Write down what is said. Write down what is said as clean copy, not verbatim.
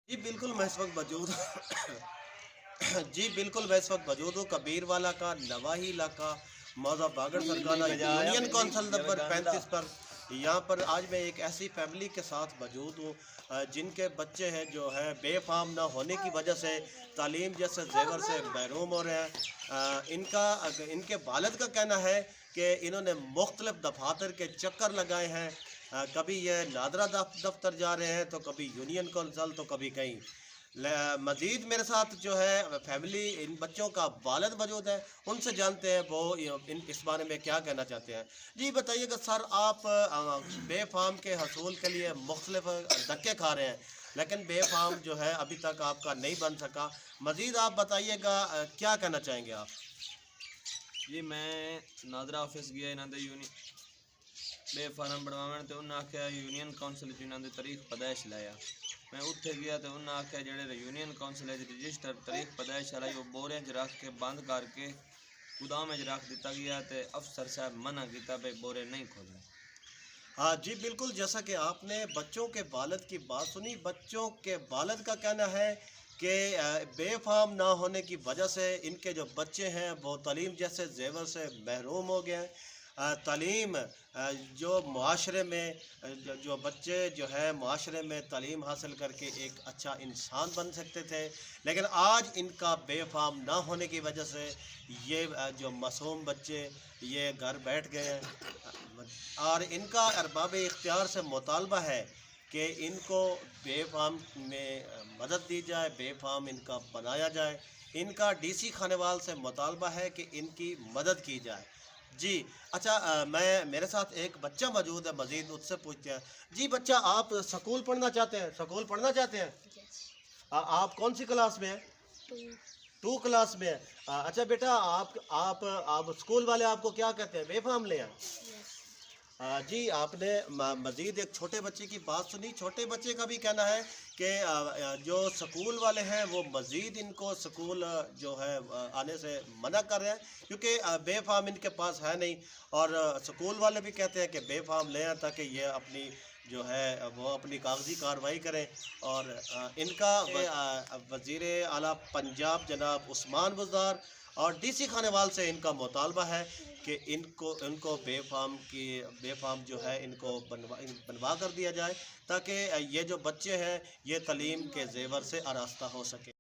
जी बिल्कुल, मैं इस वक़्त मौजूद जी बिल्कुल, मैं इस वक़्त मौजूद हूँ कबीरवाला का नवाही इलाका, मौज़ा बागड़ बिल्ली सरकाना बजा आया यूनियन बिल्ली कौंसल जिਵੇਂ नंबर ਗਾਣੇ ਦਾ 35 पर। यहाँ पर आज मैं एक ऐसी फ़ैमिली के साथ मौजूद हूँ जिनके बच्चे हैं जो है बेफ़ाम ना होने की वजह से तालीम जैसे ज़ेवर से महरूम हो रहे हैं। इनके वालिद का कहना है कि इन्होंने मुख्तलिफ़ दफ़ातर के चक्कर लगाए हैं। कभी ये नादरा दफ्तर जा रहे हैं, तो कभी यूनियन कौंसल, तो कभी कहीं। मज़ीद मेरे साथ जो है फैमिली इन बच्चों का वालिद मौजूद है, उनसे जानते हैं वो इस बारे में क्या कहना चाहते हैं। जी बताइएगा सर, आप बेफ़ाम के हसूल के लिए मुख्तलिफ धक्के खा रहे हैं, लेकिन बेफ़ाम जो है अभी तक आपका नहीं बन सका। मज़ीद आप बताइएगा, क्या कहना चाहेंगे आप? ਜੀ ਮੈਂ ਨਾਦਰਾ ਆਫਿਸ ਗਿਆ ਇਹਨਾਂ ਦੇ ਫਾਰਮ ਬਣਵਾਉਣ ਤੇ ਉਹਨਾਂ ਆਖਿਆ ਯੂਨੀਅਨ ਕਾਉਂਸਲ ਚ ਇਹਨਾਂ ਦੇ ਤਾਰੀਖ ਪੈਦਾਇਸ਼ ਲਾਇਆ। ਮੈਂ ਉੱਥੇ ਗਿਆ ਤੇ ਉਹਨਾਂ ਆਖਿਆ ਜਿਹੜੇ ਯੂਨੀਅਨ ਕਾਉਂਸਲ ਦੇ ਰਜਿਸਟਰ ਤਾਰੀਖ ਪੈਦਾਇਸ਼ ਵਾਲਾ ਉਹ ਬੋਰਿਆਂ 'ਚ ਰੱਖ ਕੇ ਬੰਦ ਕਰਕੇ ਗੋਦਾਮ 'ਚ ਰੱਖ ਦਿੱਤਾ ਗਿਆ ਤੇ ਅਫਸਰ ਸਾਹਿਬ ਮਨਾ ਕੀਤਾ ਵੀ ਬੋਰੇ नहीं खोलने। हाँ जी बिल्कुल, जैसा कि आपने बच्चों के वालिद की बात सुनी, बच्चों के वालिद का कहना है कि बेफ़ाम ना होने की वजह से इनके जो बच्चे हैं वो तालीम जैसे ज़ेवर से महरूम हो गए हैं। तालीम जो मुआशरे में जो बच्चे जो है मुआशरे में तालीम हासिल करके एक अच्छा इंसान बन सकते थे, लेकिन आज इनका बेफ़ाम ना होने की वजह से ये जो मासूम बच्चे ये घर बैठ गए हैं। और इनका अरबाब इख्तियार से मुतालबा है कि इनको बेफ़ाम में मदद दी जाए, बेफ़ाम इनका बनाया जाए। इनका डीसी खानेवाल से मुतालबा है कि इनकी मदद की जाए। जी, अच्छा, मेरे साथ एक बच्चा मौजूद है, मज़ीद उससे पूछते हैं। जी बच्चा, आप स्कूल पढ़ना चाहते हैं? स्कूल पढ़ना चाहते हैं? Yes. आप कौन सी क्लास में हैं? Two. 2 क्लास में हैं। अच्छा बेटा, आप स्कूल वाले आपको क्या कहते हैं, बेफ़ाम ले आए? Yes. जी आपने मज़ीद एक छोटे बच्चे की बात सुनी। छोटे बच्चे का भी कहना है कि जो स्कूल वाले हैं वो मज़ीद इनको स्कूल जो है आने से मना कर रहे हैं, क्योंकि बेफ़ाम इनके पास है नहीं। और स्कूल वाले भी कहते हैं कि बेफ़ाम लें आएं ताकि ये अपनी जो है वो अपनी कागज़ी कार्रवाई करें। और इनका वज़ीर आला पंजाब जनाब उस्मान बुज़दार और डीसी खानेवाल से इनका मुतालबा है कि इनको बेफ़ाम जो है इनको बनवा कर दिया जाए, ताकि ये जो बच्चे हैं ये तालीम के ज़ेवर से आरास्ता हो सके।